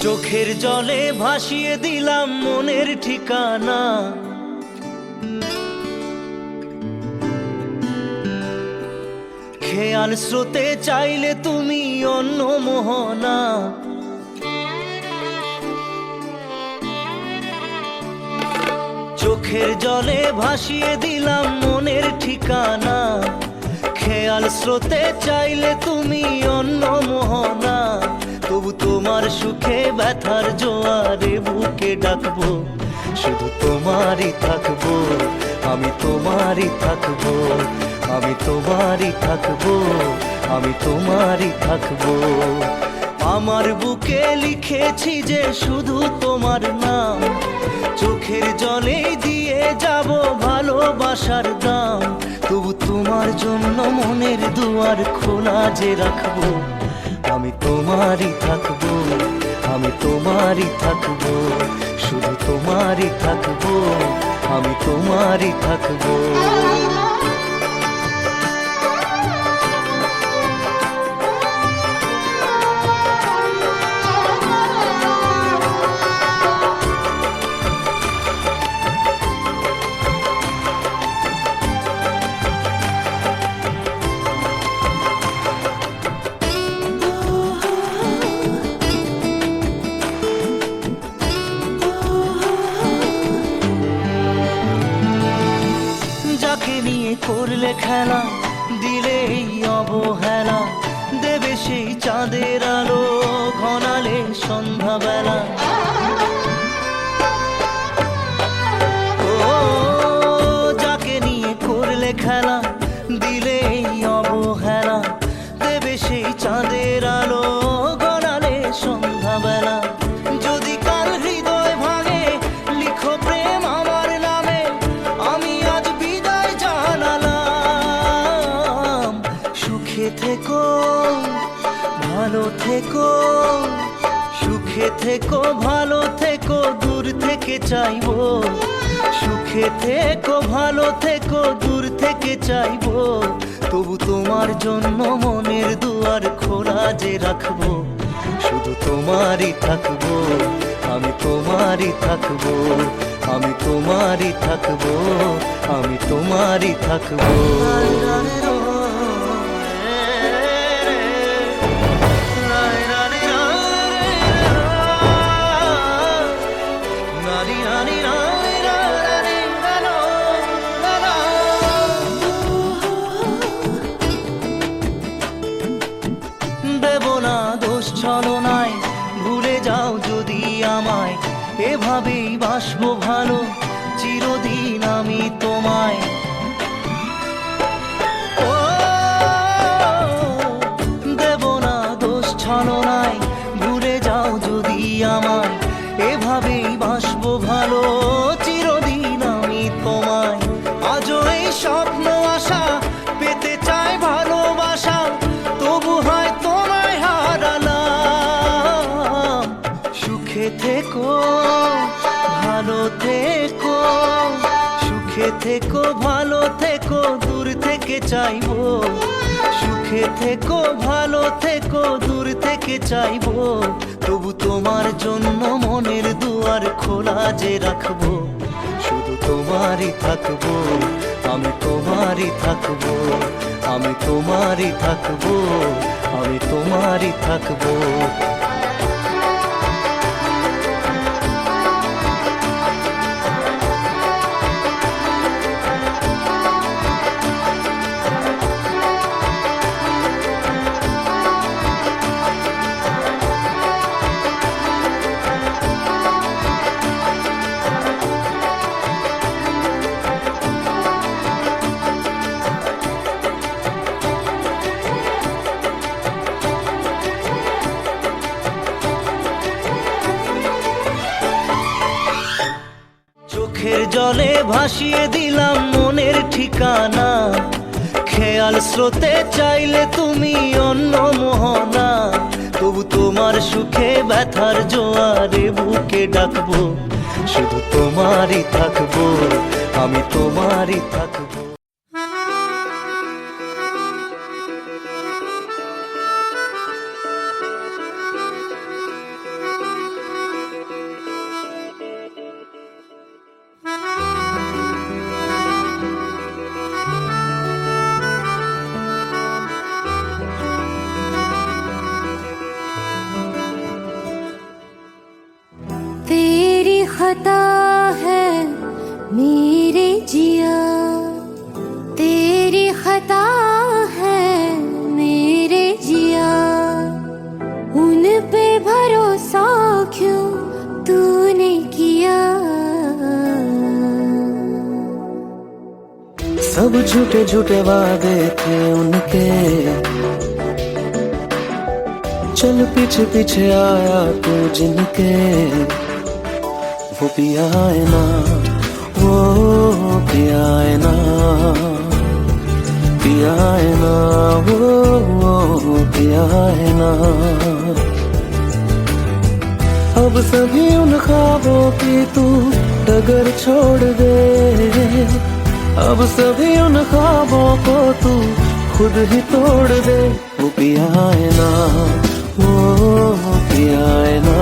চোখের জলে ভাসিয়ে দিলাম মনের ঠিকানা। খেয়াল স্রোতে চাইলে তুমি অন্য মোহনা। চোখের জলে ভাসিয়ে দিলাম মনের ঠিকানা। খেয়াল স্রোতে চাইলে তুমি অন্য মোহনা। তবু তোমার সুখে ব্যথার জোয়ারে বুকে ডাকবো, শুধু তোমারই থাকবো, আমি তোমারই থাকবো, আমি তোমারই থাকবো, আমি তোমারই থাকবো। আমার বুকে লিখেছি যে শুধু তোমার নাম, চোখের জলে দিয়ে যাব ভালোবাসার দাম। তবু তোমার জন্য মনের দুয়ার খোলা যে রাখবো, আমি তোমারই থাকবো, আমি তোমারই থাকবো, শুধু তোমারই থাকবো, আমি তোমারই থাকবো। নিয়ে করলে খেলা, দিলে এই অবহেলা, দেবে সেই চাঁদের আলো ঘনালে সন্ধ্যাবেলা। ও যাকে নিয়ে করলে খেলা, দিলে এই অবহেলা, দেবে সেই চাঁদের আলো ঘনালে সন্ধ্যাবেলা। যদি কাল হৃদয় ভাঙে লিখো প্রেম আমার নামে, আমি আজ বিদায় জানালাম। সুখে থেকো ভালো থেকো, সুখে থেকো ভালো থেকো, দূর থেকে চাইবো। সুখে থেকো ভালো থেকো, দূর থেকে চাইবো। তবু তোমার জন্য মনের দুয়ার খোলা যে রাখবো, শুধু তোমারই থাকবো, আমি তোমারই থাকবো, আমি তোমারই থাকবো, আমি তোমারই থাকবো। দেব না দোষ ছলনায়, ভুলে যাও যদি আমায়, এভাবেই বাসবো ভালো চিরদিন আমি তোমায়। ও দেব না দোষ ছলনায়, ভুলে যাও যদি আমায়, এভাবেই বাসবো ভালো চিরদিন আমি তোমায়। আজও এই স্বপ্ন আশা পেতে চাই ভালোবাসা, তবু হয় তোমায় হারালাম। সুখে থেকো ভালো থেকো, সুখে থেকো ভালো থেকো, দূর থেকে চাইবো। সুখে থেকো ভালো থেকো, দূর থেকে চাইবো। তবু তোমার জন্য মনের দুয়ার খোলা যে রাখবো, শুধু তোমারই থাকবো, আমি তোমারই থাকবো, আমি তোমারই থাকবো, আমি তোমারই থাকবো। চোখের জলে ভাসিয়ে দিলাম মনের ঠিকানা। খেয়াল স্রোতে চাইলে তুমি অন্য মোহনা। তবু তোমার সুখে ব্যথার জোয়ারে বুকে ডাকবো, শুধু তোমারই থাকবো, আমি তোমারই থাকবো। खता है मेरे जिया, तेरी खता है मेरे जिया, उन पे भरोसा क्यों तूने किया। सब झूठे झूठे वादे थे उनके, चल पीछे पीछे आया तू जिनके, वो पिया है ना, वो पिया है ना, पिया है ना, वो पिया है ना। अब सभी उन ख्वाबों की तू डगर छोड़ दे, अब सभी उन ख्वाबों को तू खुद ही तोड़ दे। वो पिया है ना, वो पिया है ना,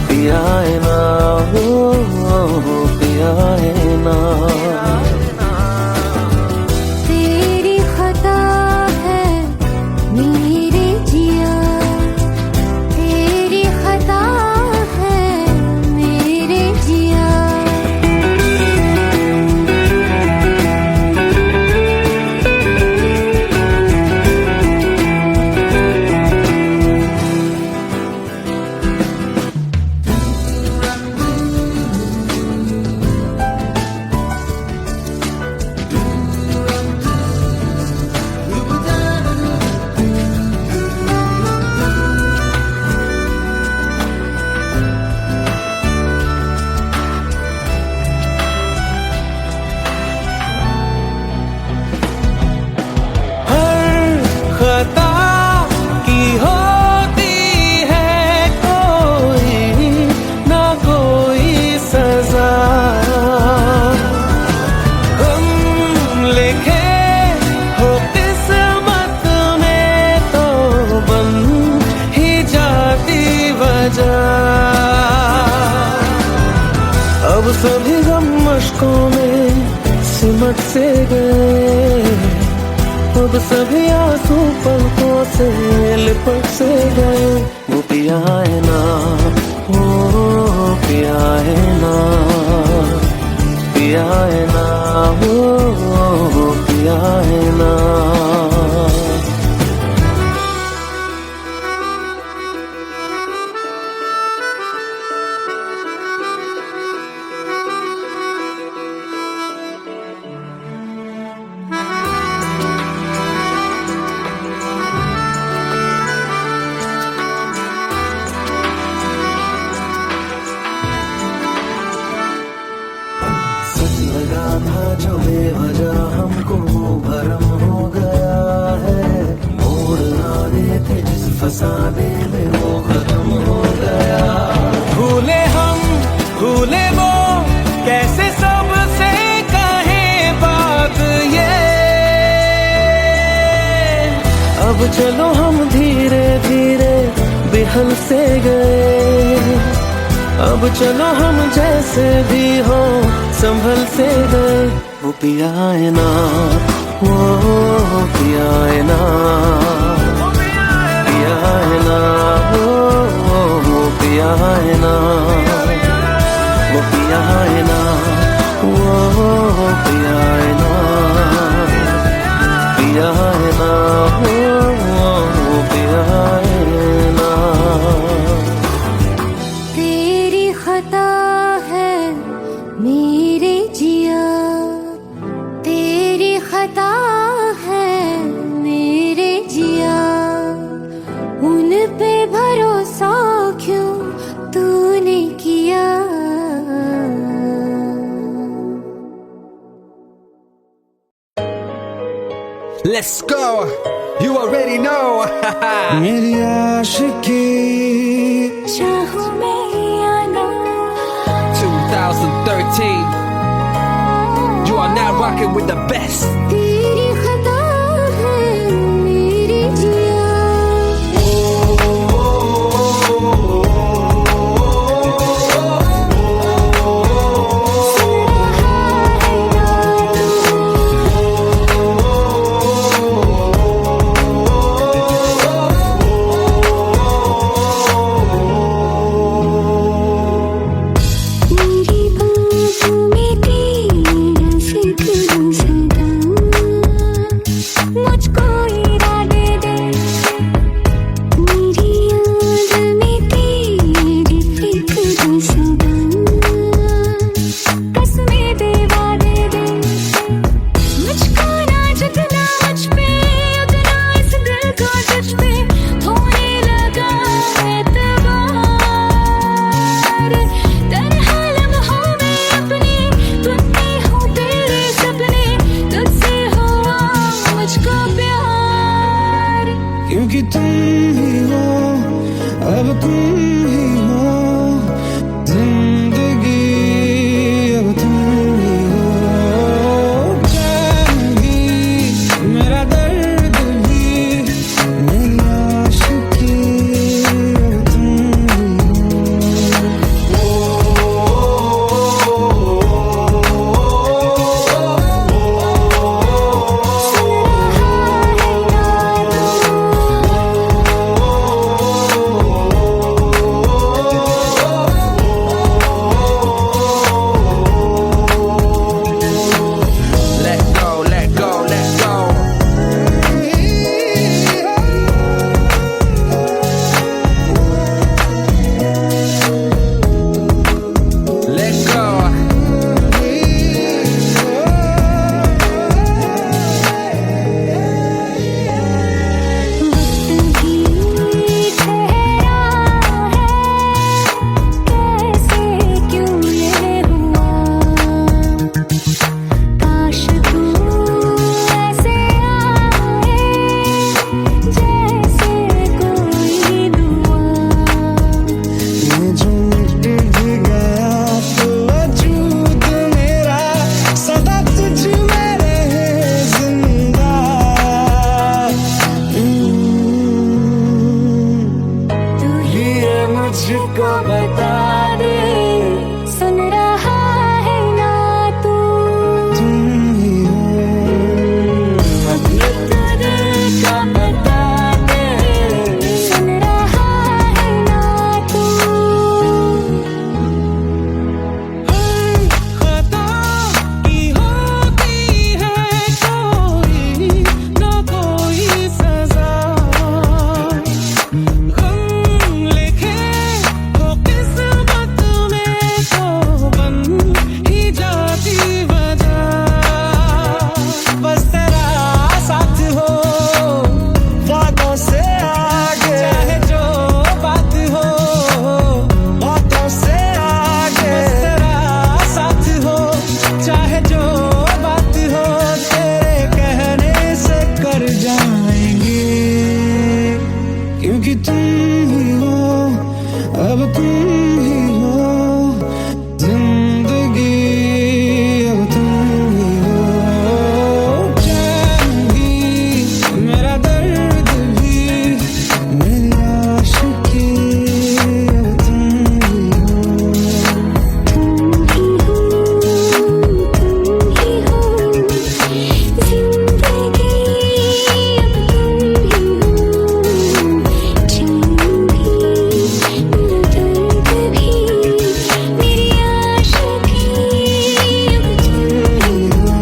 पिया है ना, वो पिया है ना। तेरी खता है मेरे जिया, तेरी खता है मेरे जिया। खता की होती है कोई ना कोई सजा, हम लिखे हो किस्मत में तो बन ही जाती वजह। अब सभी गम मशकों में सिमट से गए, अब सभी आंसू पलकों से लिपट से गए। वो पिया है ना, वो पिया है ना, पिया है ना, वो पिया है ना। लगा था जो बेवजह हमको वो भरम हो गया है, मोड़ आने थे जिस फसाने में वो खत्म हो गया। भूले हम भूले वो कैसे सबसे कहे बात ये, अब चलो हम धीरे धीरे बिहल से गए, अब चलो हम जैसे भी हो संभल से गए। वो पिया है ना, वो पिया है ना, पिया है ना, वो पिया है ना, वो पिया है ना, वो पिया है ना, पिया है ना, वो पिया है ना। तेरी खता है मेरे जिया, तेरी खता है मेरे जिया, उन पे भरोसा क्यों तूने किया। Let's go, you already know. मेरी आशिकी चाहूं मैं या ना, 2013, you are now rocking with the best. तेरी खता है मेरे जिया। क्योंकि तुम ही हो, अब तुम ही हो जिंदगी, अब तुम ही हो। चैन भी, मेरा दर्द भी, मेरी आशिकी, अब तुम मुझको बता दे, सुन रहा है ना तू? तुम ही हो, ये तो दिल का बता दे, सुन रहा है ना तू? हर खता की होती है कोई ना कोई सजा, क्योंकि तुम ही हो, अब तुम ही हो जिंदगी, अब तुम ही हो। चैन भी, मेरा दर्द भी, मेरी आशिकी, अब तुम ही हो। तुम ही हो, तुम ही हो जिंदगी, अब तुम ही हो। चैन भी, मेरा दर्द भी, मेरी आशिकी, अब तुम ही हो।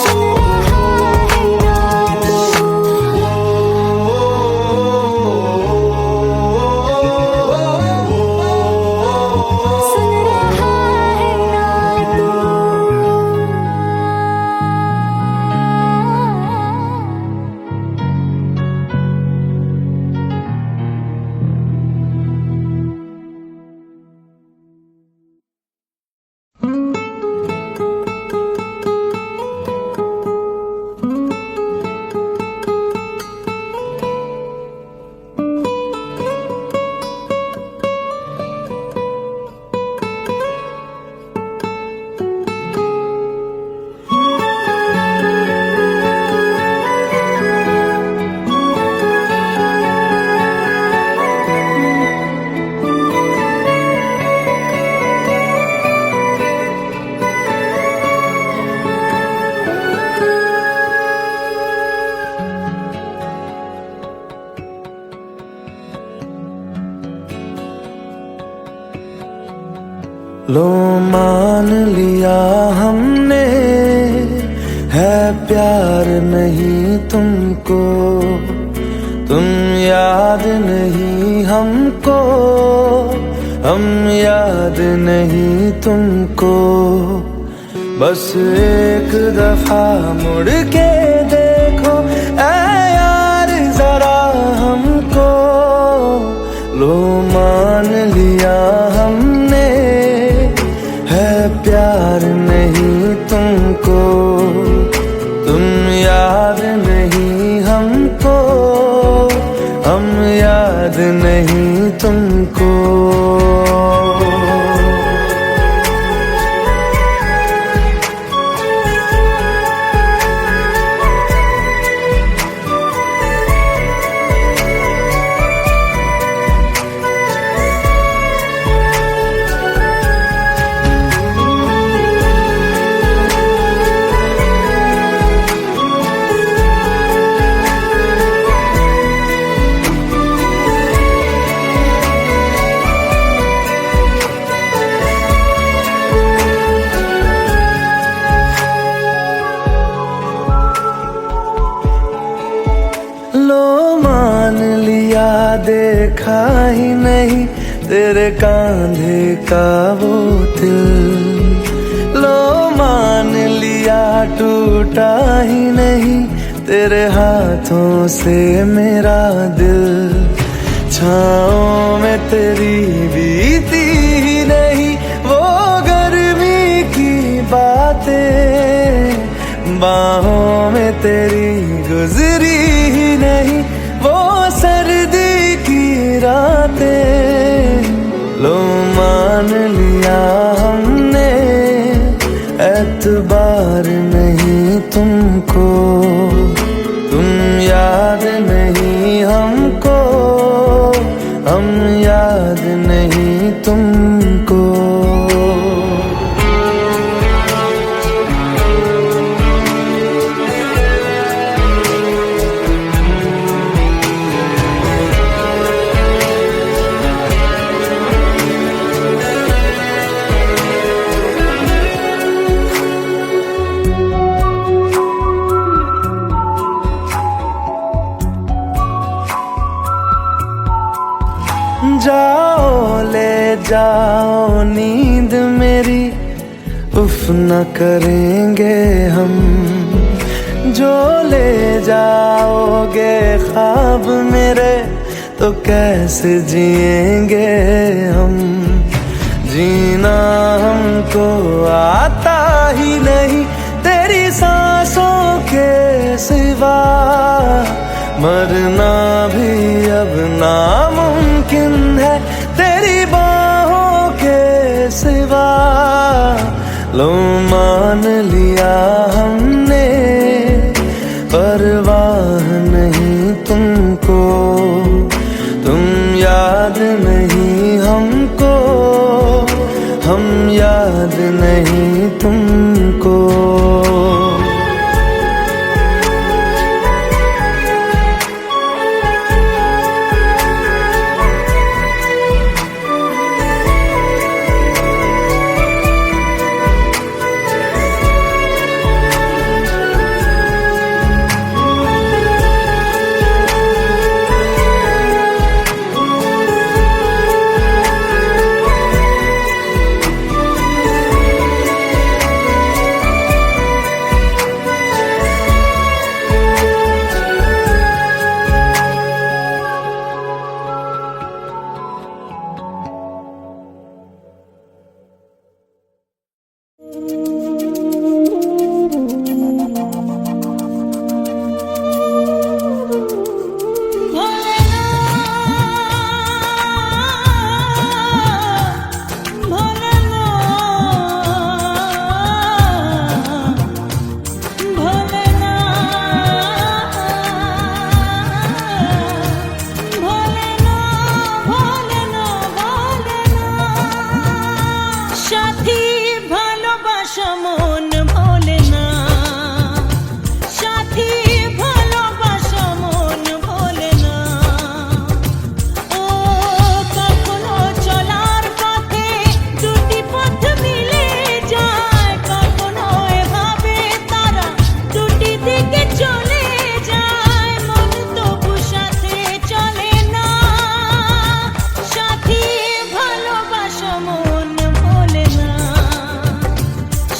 सुन रहा है ना तू? लो मान लिया हमने, है प्यार नहीं तुमको, तुम याद नहीं हमको, हम याद नहीं तुमको। बस एक दफा मुड़ के देखो ऐ यार जरा हमको, लो मान लिया हमने, है प्यार नहीं तुमको, तुम याद नहीं हमको, हम याद नहीं तुमको। देखा ही नहीं तेरे कांधे का वो दिल, लो मान लिया टूटा ही नहीं तेरे हाथों से मेरा दिल। छाँव में तेरी बीती ही नहीं वो गर्मी की बातें, बाहों में तेरी गुजरी ही नहीं वो सर्दी की रातें। लो मान लिया हमने एतबार नहीं तुमको, तुम याद नहीं हमको, हम याद नहीं तुमको। जाओ ले जाओ नींद मेरी, उफ न करेंगे हम, जो ले जाओगे ख्वाब मेरे तो कैसे जिएंगे हम। जीना हमको आता ही नहीं तेरी सांसों के सिवा, मरना भी अब नामुमकिन है तेरी बाहों के सिवा। लो मान लिया हमने परवाह नहीं तुमको, तुम याद नहीं हमको, हम याद नहीं तुमको।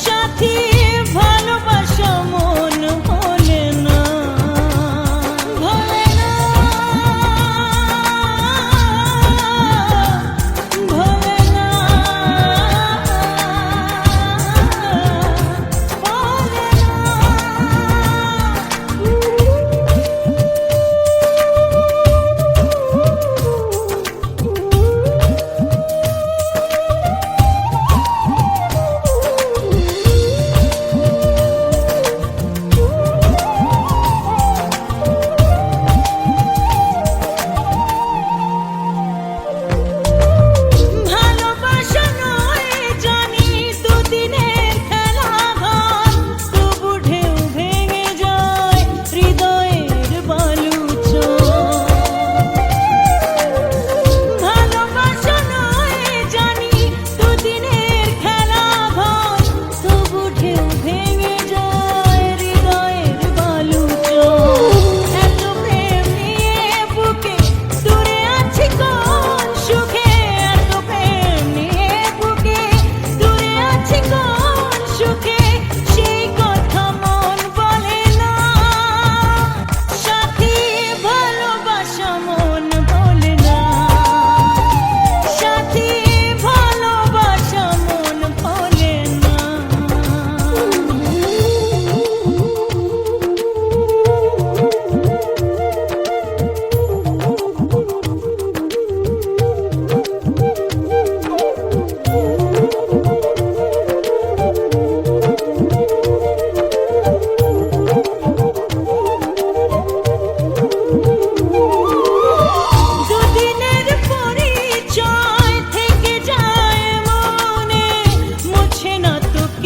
সাথী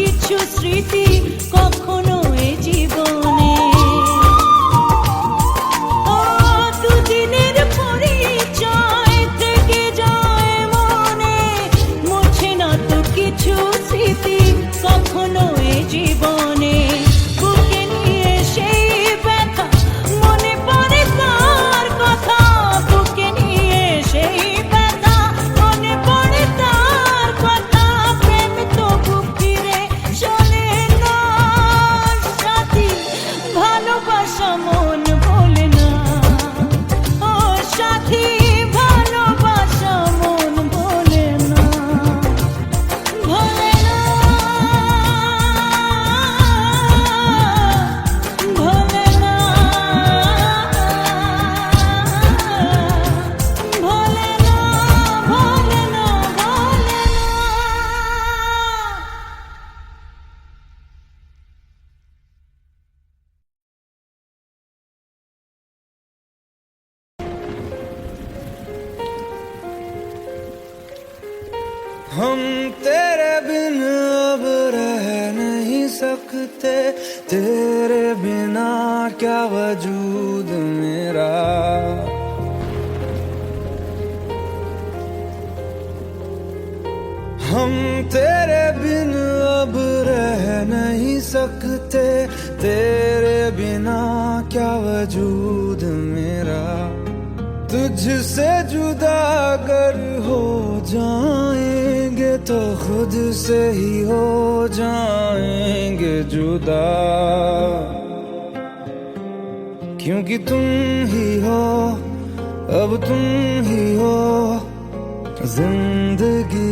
কিছু স্মৃতি কখনো এ জীবনে ও দুদিনের পরিচয় থেকে যায় মনে মুছে না তো কিছু স্মৃতি কখনো এ জীবনে বুকে নিয়ে সেই ব্যথা মনে পড়ে তার কথা বুকে নিয়ে সেই ব্যথা মনে পড়ে তার কথা প্রেম তো বুক ফিরে চলে না সাথী ভালোবাসা মন ভোলে না ও সাথী ভালোবাসা মন ভোলে না ভোলে না ভোলে না ভোলে না ভোলে না ভোলে না हम तेरे बिन अब रह नहीं सकते तेरे बिना क्या वजूद मेरा हम तेरे बिन अब रह नहीं सकते तेरे बिना क्या वजूद मेरा तुझसे जुदा अगर हो जाएंगे तो खुद से ही हो जाएंगे जुदा क्योंकि तुम ही हो अब तुम ही हो जिंदगी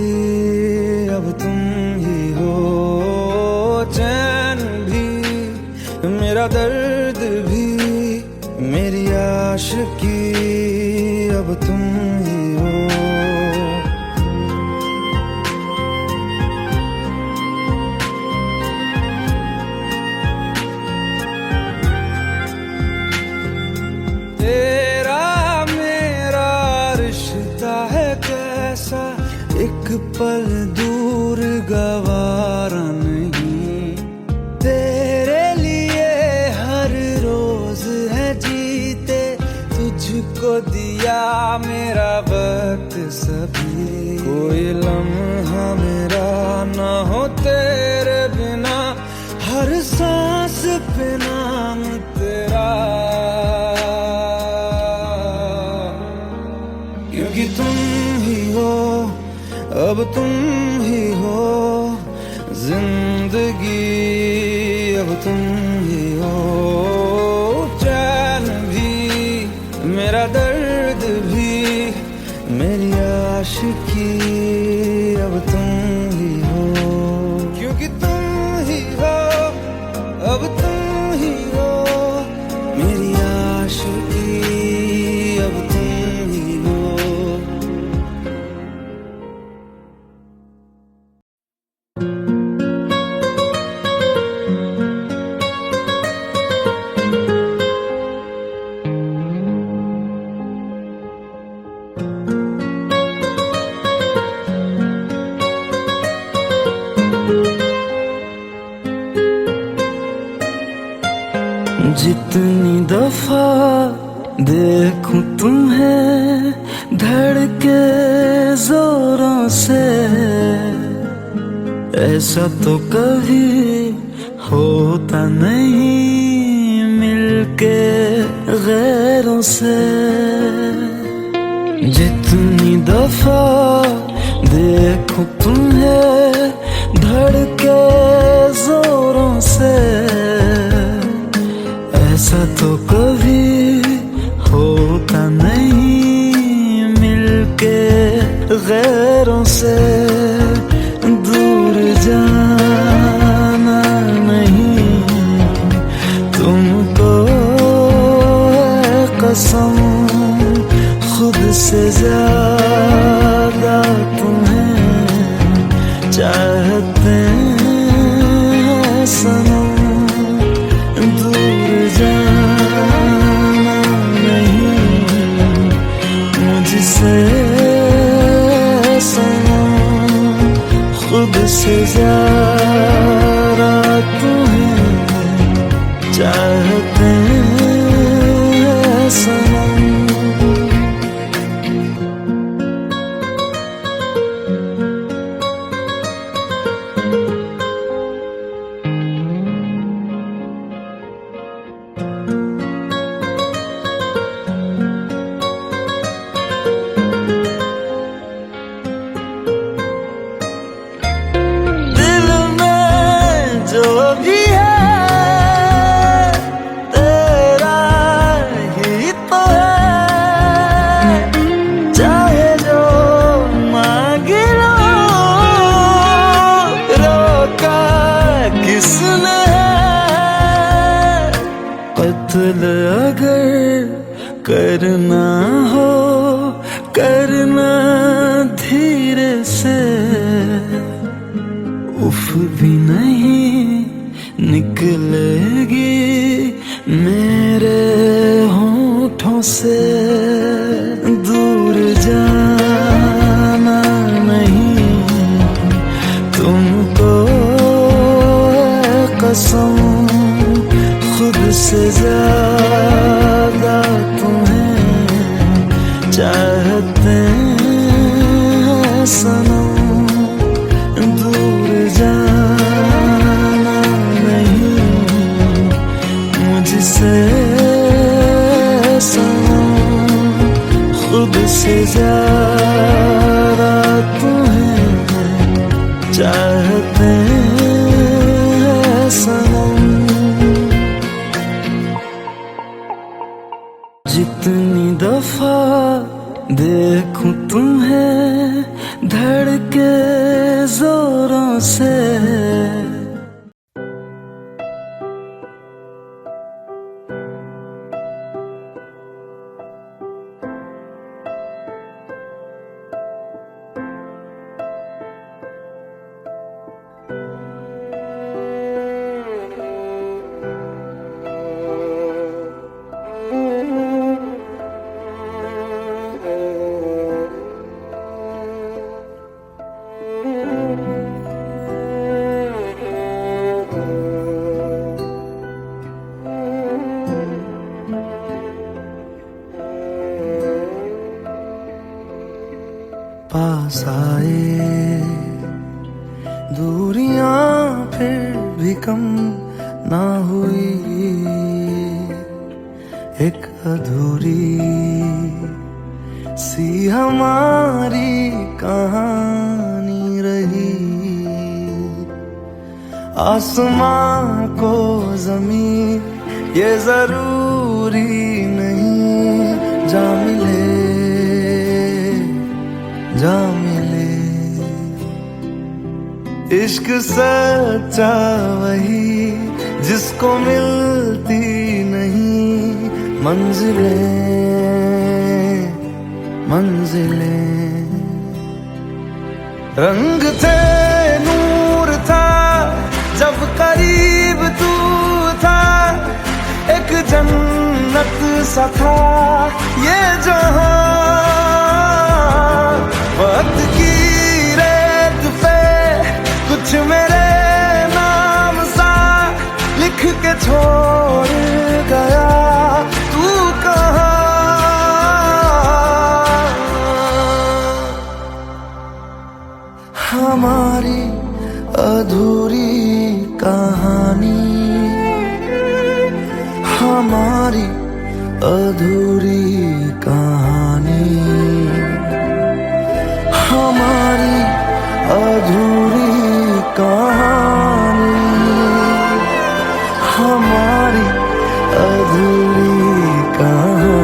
अब तुम ही हो चैन भी मेरा दर्द भी मेरी आशिकी अब तुम ही हो तेरा मेरा रिश्ता है कैसा एक पल दूर गवारा नहीं तेरे लिए हर रोज है जीते तुझको दिया मेरा वक्त सभी कोई लम्हा मेरा ना हो तेरे बिना हर सांस पे नाम तेरा क्योंकि तुम ही हो अब तुम ही हो जिंदगी अब तुम ही हो चैन भी मेरा दर्द भी मेरी आशिकी अब तुम ही हो क्योंकि तुम ही हो अब तुम ही हो मेरी आशिकी अब तुम ही हो जितनी दफा देखूं तुम्हें धड़के जोरों से ऐसा तो कभी होता नहीं मिलके गैरों से जितनी दफा देखूं तुम्हें धड़के जोरों से ऐसा तो कभी होता नहीं मिलके गैरों से दूर जाना नहीं तुमको है कसम खुद से ज्यादा तुम्हें चाहते हैं सनम दूर जाना नहीं मुझसे सनम खुद से ज्यादा कत्ल अगर करना हो करना धीरे से, उफ भी नहीं निकलेगी मेरे होठों से। दूर जाना नहीं तुमको है कसम, खुद से ज्यादा तुम्हें चाहते हैं सनम। दूर जाना नहीं मुझसे सनम, खुद से ज्यादा तुम्हें चाहते हैं सनम। जितनी दफा देखूं तुम्हें धड़के जोरों से, पास आए दूरियां फिर भी कम ना हुई, एक अधूरी सी हमारी कहानी रही। आसमां को ज़मीन ये जरूरी नहीं, जा मिले जा मिले। इश्क सच्चा वही जिसको मिलती नहीं मंजिलें मंजिलें। रंग थे नूर था जब करीब तू था, एक जन्नत सा था ये जहां। वक्त की रेत पे कुछ मेरे नाम सा लिख के छोड़ गया, तू कहाँ। हमारी अधूरी कहानी, हमारी अधूरी कहानी, हमारी अधूरी कहानी, हमारी अधूरी कहानी।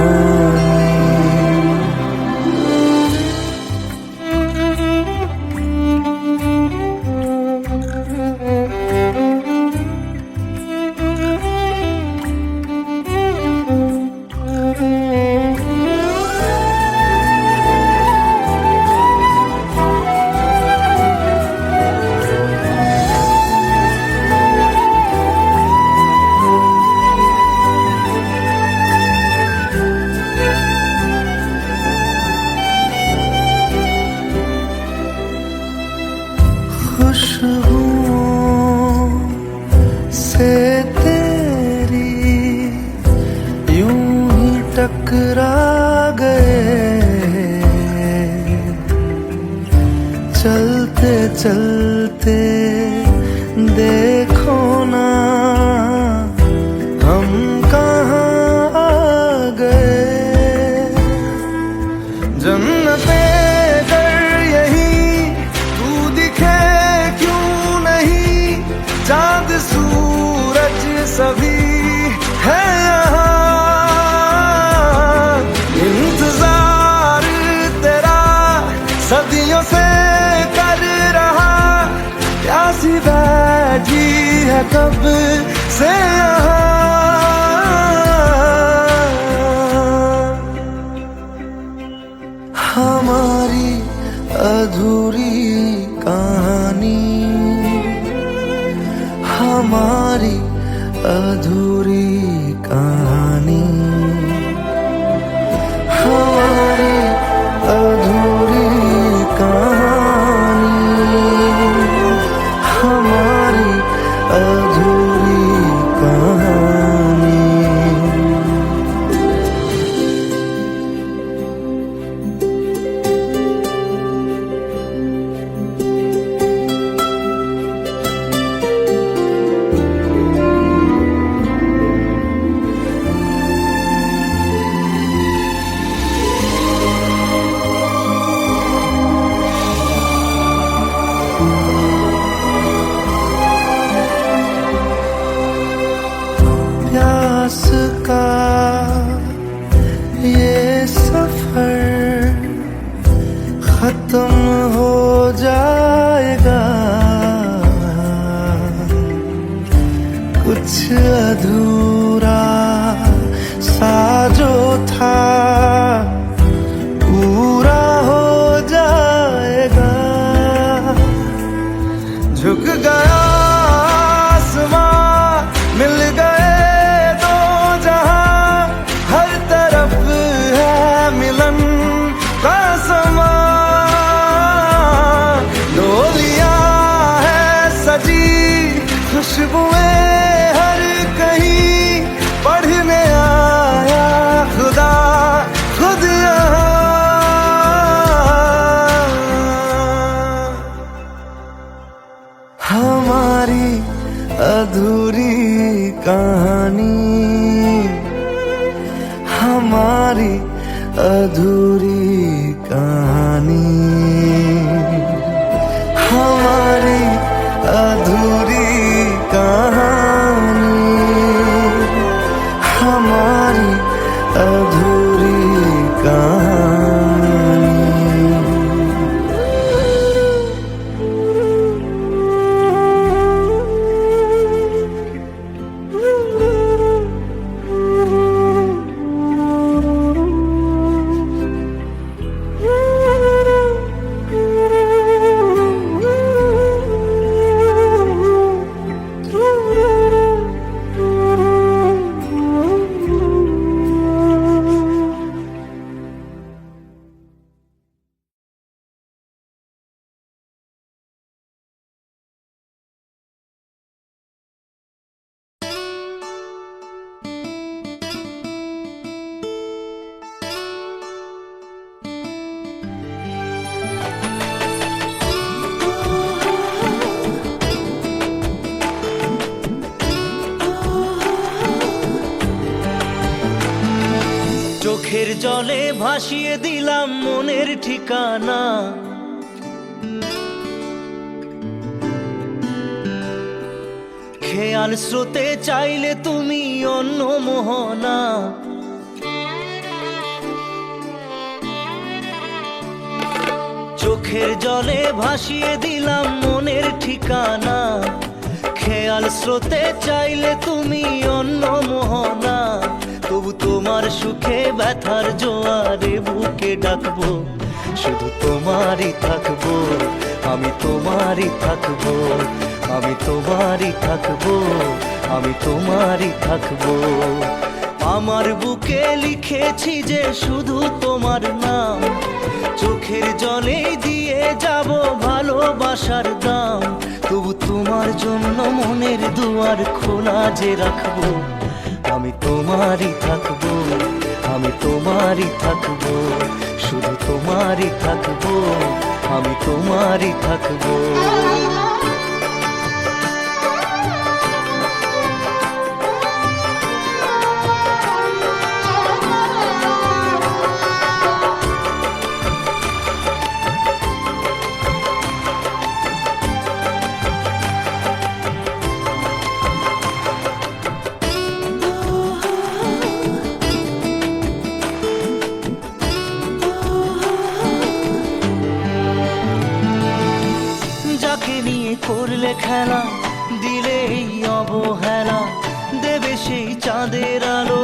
खुशबुओं से तेरी यूं ही टकरा गए, चलते चलते देखो ना हम कहाँ आ गए। जन्नते चाँद सूरज सभी है यहाँ, इंतजार तेरा सदियों से कर रहा, प्यासी बैठी है कब से यहाँ। हमारी अधूरी कहानी, हमारी अधूरी कहानी, हमारी अधूरी कहानी, हमारी अधूरी कहानी। प्यास का ये सफर खत्म हो जाएगा, कुछ अधूरा सा जो था पूरा हो जाएगा। झुक गया आसमां, मिल गए दो जहां, हर तरफ है मिलन का समा। डोलियां है सजी, खुशबुएं हर कहीं, पढ़ने आया खुदा खुद यहाँ। हमारी अधूरी कहानी, हमारी अधूरी कहानी, हमारी अधूरी कहानी, हमारी अधूरी कहानी। চোখের জলে ভাসিয়ে দিলাম মনের ঠিকানা, খেয়াল স্রোতে চাইলে তুমি অন্য মোহনা। চোখের জলে ভাসিয়ে দিলাম মনের ঠিকানা, খেয়াল স্রোতে চাইলে তুমি অন্য মোহনা। তবু তোমার সুখে ব্যথার জোয়ারে বুকে ডাকবো, শুধু তোমারই থাকবো, আমি তোমারই থাকবো, আমি তোমারই থাকবো, আমি তোমারই থাকবো। আমার বুকে লিখেছি যে শুধু তোমার নাম, চোখের জলে দিয়ে যাব ভালোবাসার দাম। তবু তোমার জন্য মনের দুয়ার খোলা যে রাখবো, আমি তোমারই থাকবো, আমি তোমারই থাকবো, শুধু তোমারই থাকবো, আমি তোমারই থাকবো। করলে খেলা, দিলে এই অবহেলা, দেবে সেই চাঁদের আলো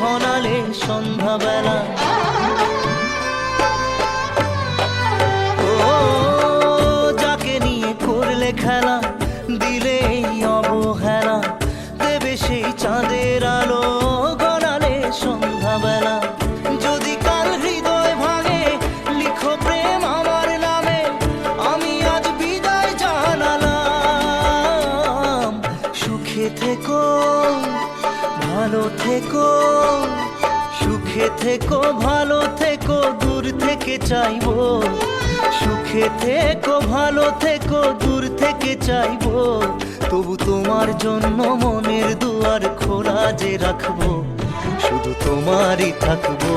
ঘনালে সন্ধ্যাবেলা। থেকো, ভালো থেকো, সুখে থেকো, ভালো থেকো, দূর থেকে চাইবো। সুখে থেকো, ভালো থেকো, দূর থেকে চাইবো। তবু তোমার জন্য মনের দুয়ার খোলা যে রাখবো। শুধু তোমারই থাকবো,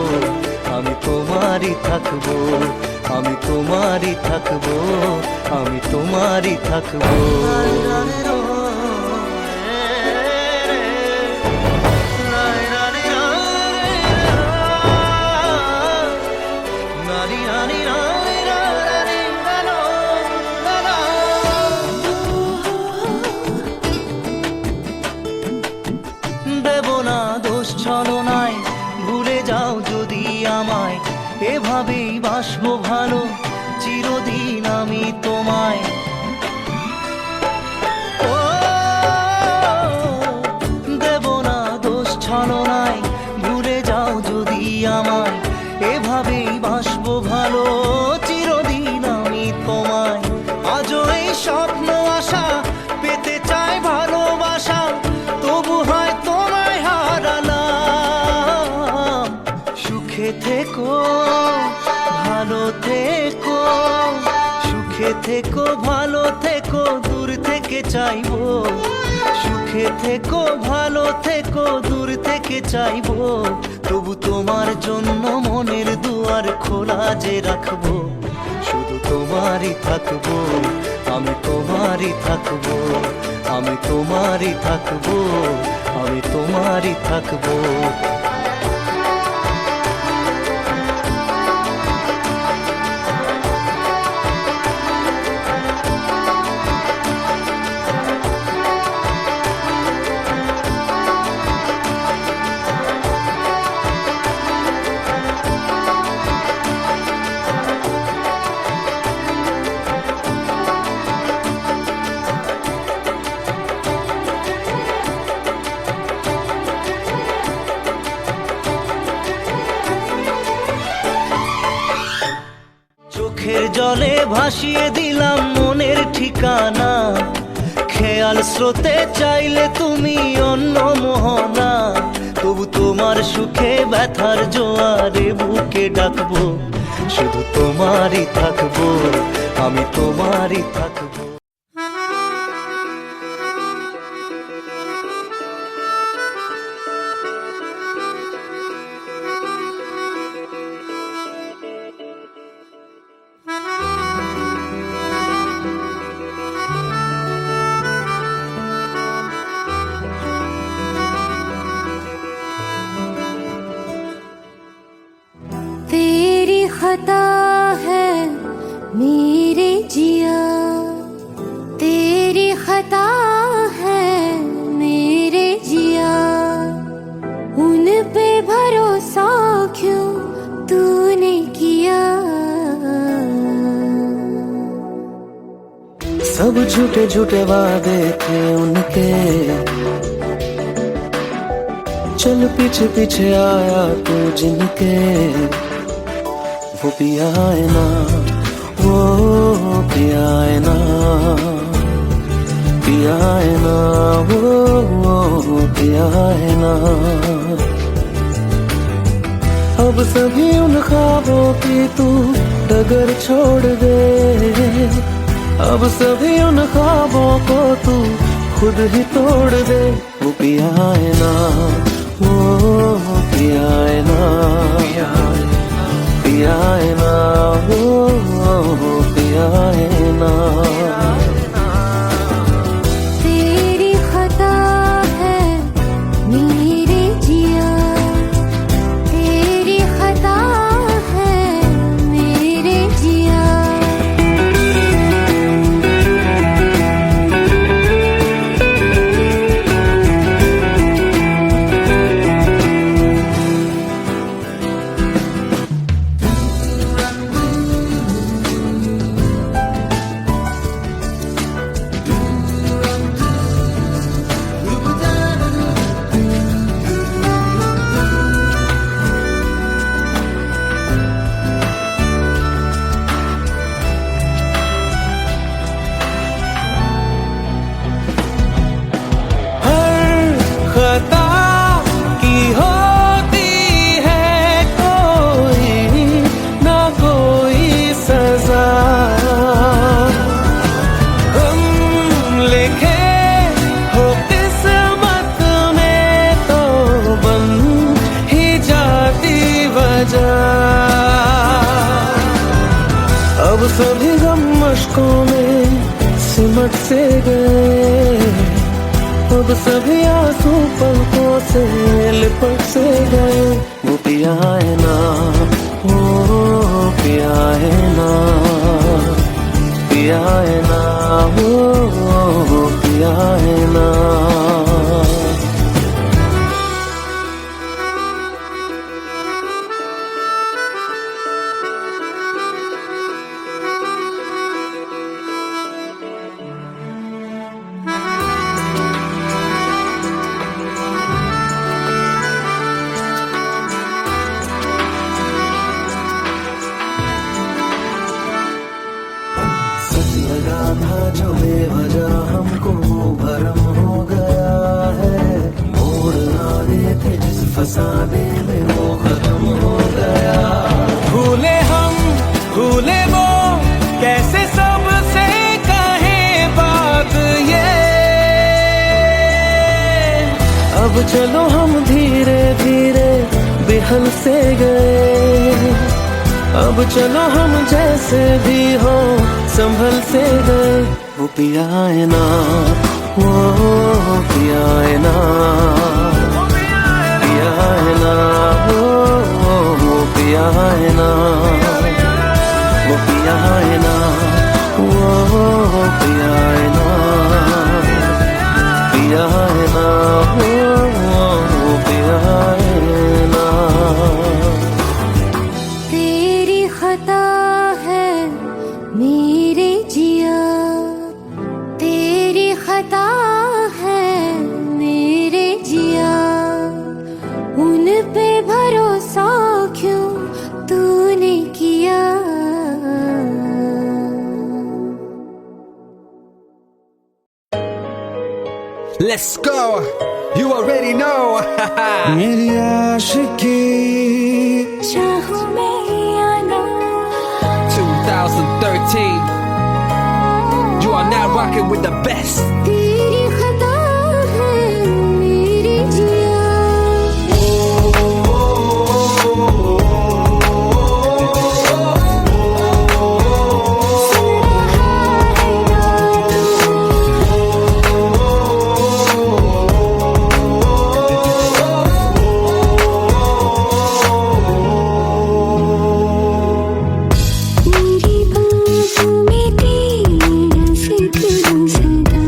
আমি তোমারই থাকবো, আমি তোমারই থাকবো, আমি তোমারই থাকবো। দেব না দোষ ছলনায়, ভুলে যাও যদি আমায়। এভাবেই বাসবো ভালো, চিরদিন আমি তোমায়। ও দেব না দোষ ছলনায়, ভুলে যাও যদি আমায়। এভাবেই বাসবো ভালো, চিরদিন আমি তোমায়। আজও এই স্বপ্ন আশা পেতে চাই ভালোবাসা, তবু হয় তোমায় হারালাম। সুখে থেকো, ভালো থেকো, সুখে থেকো, ভালো থেকো, দূর থেকে চাইবো। সুখে থেকো, ভালো থেকো, দূর থেকে চাইবো। তবু তোমার জন্য মনের দুয়ার খোলা যে রাখবো। শুধু তোমারই থাকবো, আমি তোমারই থাকবো, আমি তোমারই থাকবো, আমি তোমারই থাকবো। চোখের জলে ভাসিয়ে দিলাম মনের ঠিকানা। খেয়াল স্রোতে চাইলে তুমি অন্য মোহনা। তবু তোমার সুখে ব্যথার জোয়ারে বুকে ডাকবো। শুধু তোমারই থাকবো, আমি তোমারই থাকবো। तेरी खता है मेरे जिया, तेरी खता है मेरे जिया। उन पे भरोसा क्यों तूने किया। सब झूठे झूठे वादे थे उनके, चल पीछे पीछे आया तू जिनके। वो पिया है ना, वो पिया है ना, पिया है ना, वो पिया है ना। अब सभी उन ख्वाबों की तू डगर छोड़ दे। अब सभी उन ख्वाबों को तू खुद ही तोड़ दे। वो पिया है ना, वो पिया है ना, पिया है ना, वो पिया है ना। तेरी खता है मेरे जिया, तेरी खता है मेरे जिया। सभी गम मशकों में सिमट से गए, अब सभी आंसू पलकों से लिपट से गए। वो पिया है ना, वो पिया है ना, पिया है ना, वो पिया है ना। सच लगा था जो बेवजह हमको वो भरम हो गया है। मोड़ आने थे जिस फसाने में वो खत्म हो गया। भूले हम भूले वो, कैसे सबसे कहे बात ये। अब चलो हम धीरे धीरे बेहल से गए, अब चलो हम जैसे भी हो संभल से गए। वो पिया है ना, वो पिया है ना, पिया है ना, वो पिया है ना, वो पिया है ना, वो पिया है ना, पिया है ना, वो पिया है ना। तेरी खता है मेरे जिया, तेरी खता है मेरे जिया। उन पे भरोसा क्यों तूने किया। Let's go. You already know. मेरी आशिकी चाहूं मैं या ना, 2013. You are now rocking with the best. तेरी खता है मेरे जिया। मेरी बाहों में तेरा फिक्र सदा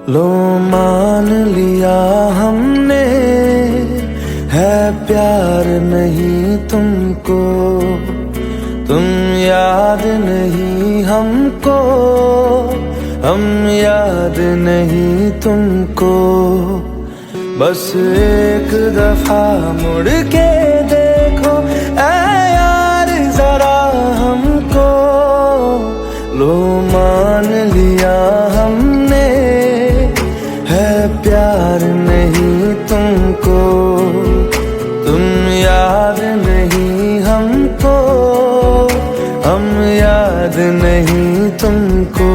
लो मान लिया हमने, है प्यार नहीं तुमको, तुम याद नहीं हमको, हम याद नहीं तुमको। बस एक दफा मुड़ के देखो ऐ यार जरा हमको, लो मान लिया हमने, है प्यार नहीं तुमको, तुम याद नहीं हमको, हम याद नहीं तुमको।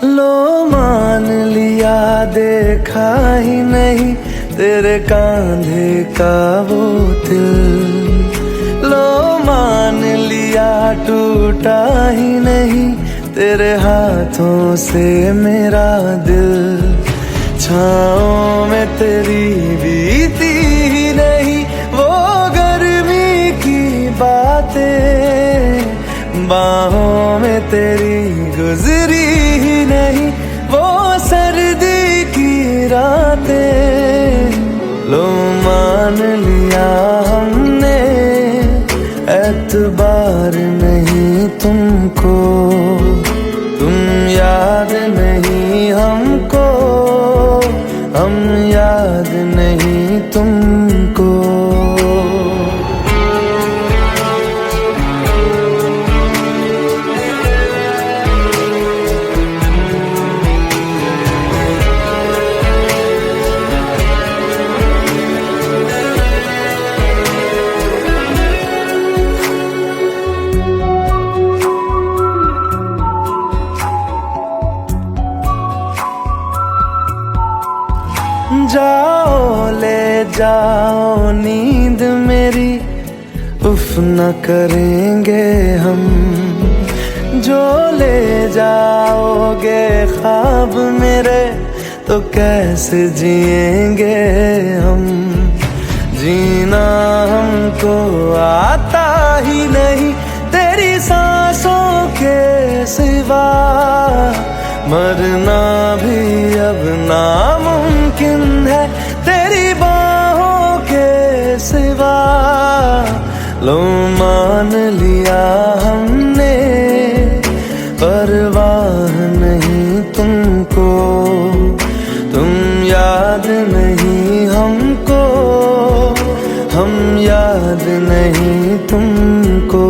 लो मान लिया देखा ही नहीं तेरे कांधे का वो दिल, लो मान लिया टूटा ही नहीं तेरे हाथों से मेरा दिल। छाँव में तेरी बीती ही नहीं वो गर्मी की बातें, बाहों में तेरी गुजरी ही नहीं वो सर्दी की रातें। लो मान लिया हमने, एतबार नहीं तुमको, तुम याद नहीं हमको, हम याद नहीं तुमको। जाओ ले जाओ नींद मेरी, उफ न करेंगे हम, जो ले जाओगे ख्वाब मेरे तो कैसे जिएंगे हम। जीना हमको आता ही नहीं तेरी सांसों के सिवा, मरना भी अब नामुमकिन है तेरी बाहों के सिवा। लो मान लिया हमने, परवाह नहीं तुमको, तुम याद नहीं हमको, हम याद नहीं तुमको।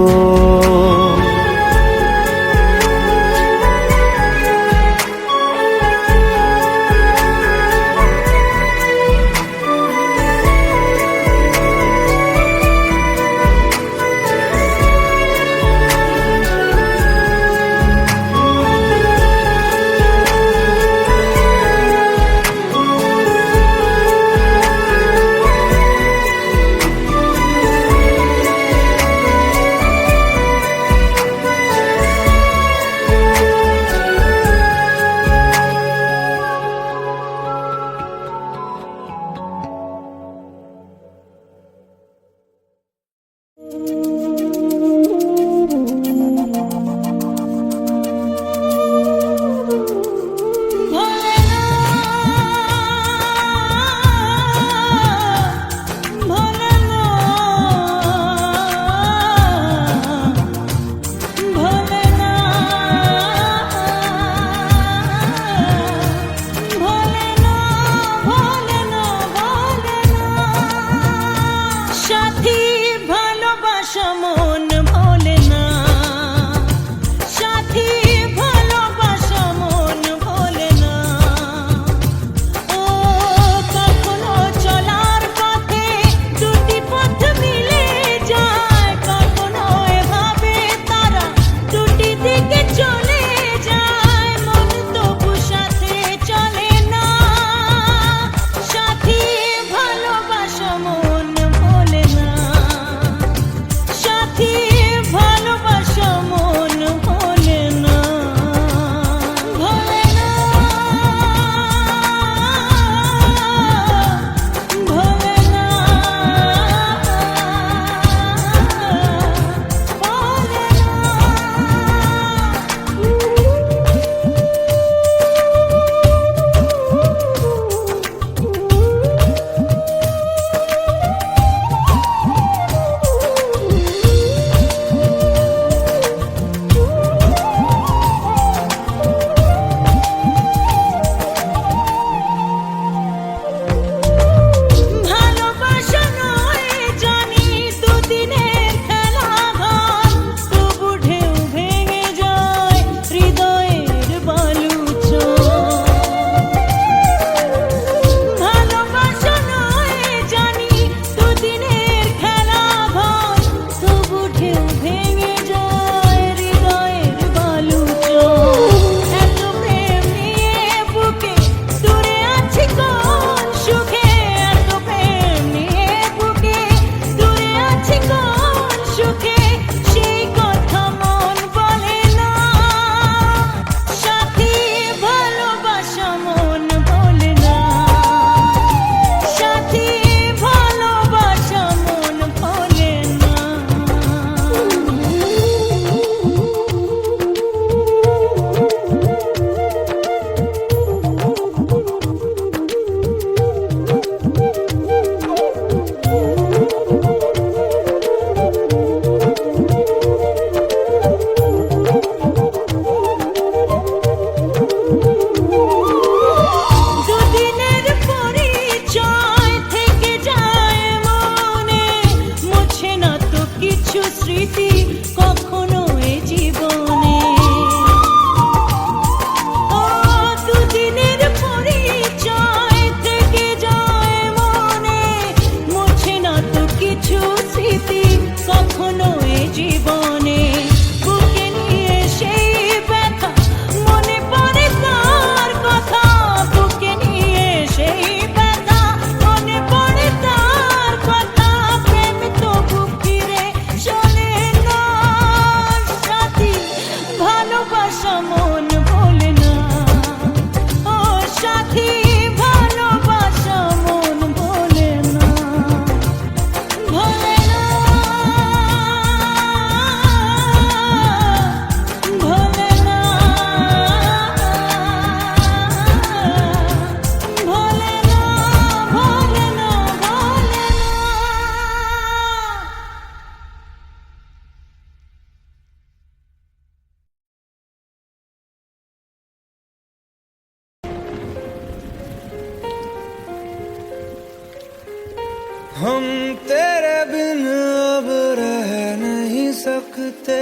हम तेरे बिन अब रह नहीं सकते,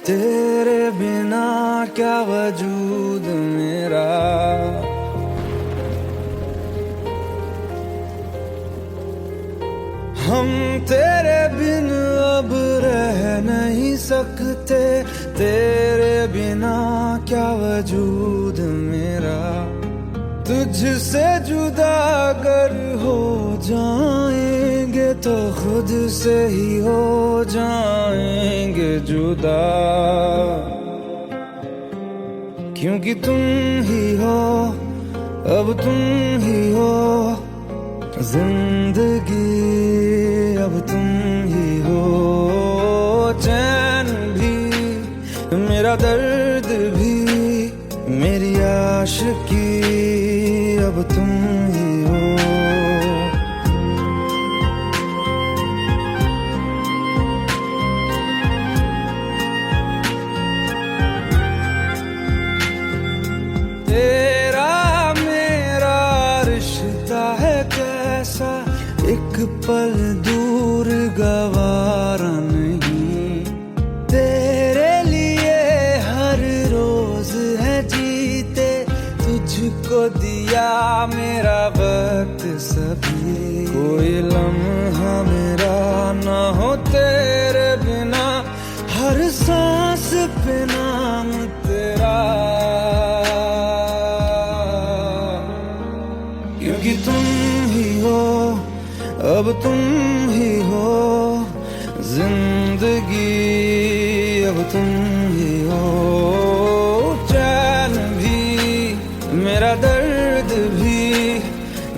तेरे बिना क्या वजूद मेरा। हम तेरे बिन अब रह नहीं सकते, तेरे बिना क्या वजूद मेरा। तुझसे जुदा अगर हो जाएंगे तो खुद से ही हो जाएंगे जुदा, क्योंकि तुम ही हो, अब तुम ही हो जिंदगी, अब तुम ही हो। चैन भी मेरा दर्द भी मेरी आशिकी, अब तुम ही हो। तेरा मेरा रिश्ता है कैसा, एक पल दूर गवारा नहीं। तेरे लिए हर रोज है जीते, तुझको दिया मेरा वक्त सभी। कोई लम्हा मेरा ना हो तेरे बिना, हर सांस पे नाम तेरा, क्योंकि तुम ही हो, अब तुम ही हो जिंदगी, अब तुम ही हो। चैन भी मेरा दर्द भी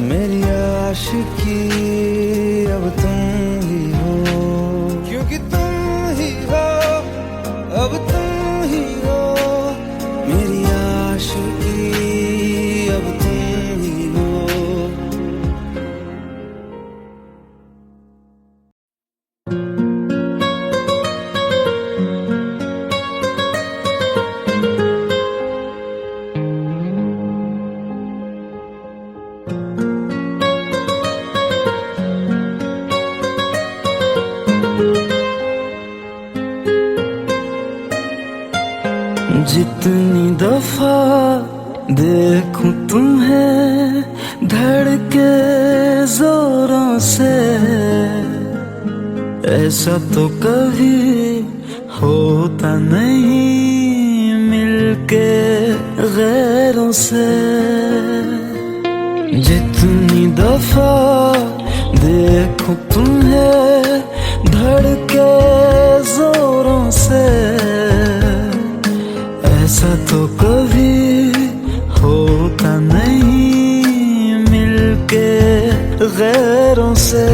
मेरी आशिकी, अब तुम ही हो, क्योंकि तुम ही हो, अब तुम ही हो मेरी आशिकी, अब तुम ही हो। जितनी दफा देखूं तुम्हें धड़के जोरों से, ऐसा तो कभी होता नहीं मिलके गैरों से। जितनी दफा देखूं तुम्हें धड़के जोरों से, ऐसा तो कभी होता नहीं मिलके गैरों से।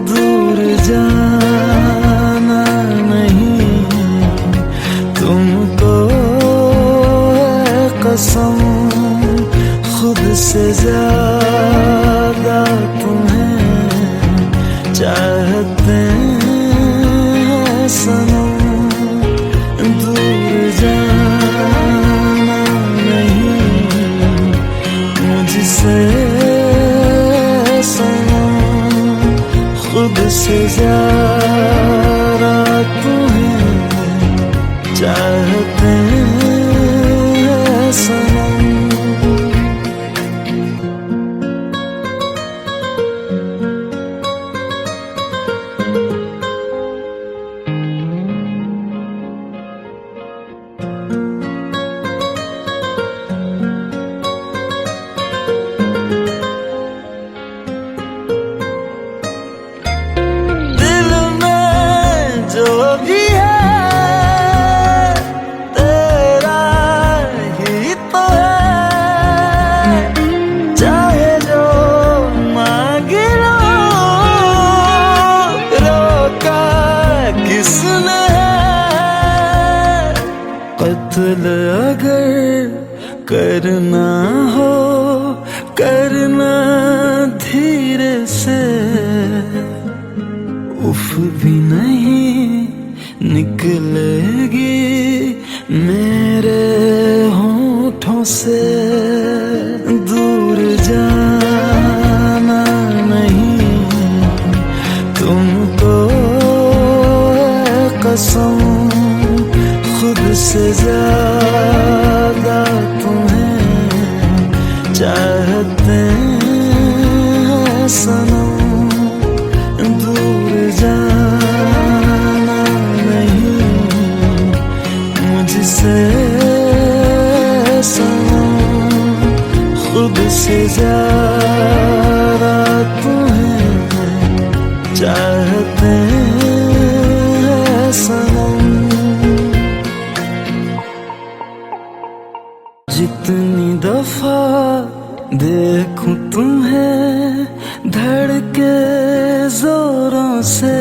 दूर जाना नहीं तुमको है कसम, खुद से ज्यादा तुम्हें चाहते हैं सनम। दूर जाना नहीं मुझसे सनम, खुद से ज्यादा तुम्हें चाहते हैं सनम। कत्ल अगर करना हो करना धीरे से, उफ भी नहीं निकलेगी मेरे होठों से। दूर जाना नहीं तुमको है कसम खुद से ज्यादा तुम्हें चाहते हैं सनम, दूर जाना नहीं मुझसे सनम, खुद से ज्यादा तुम्हें चाहते हैं सनम। जितनी दफा देखूं तुम्हें धड़के जोरों से,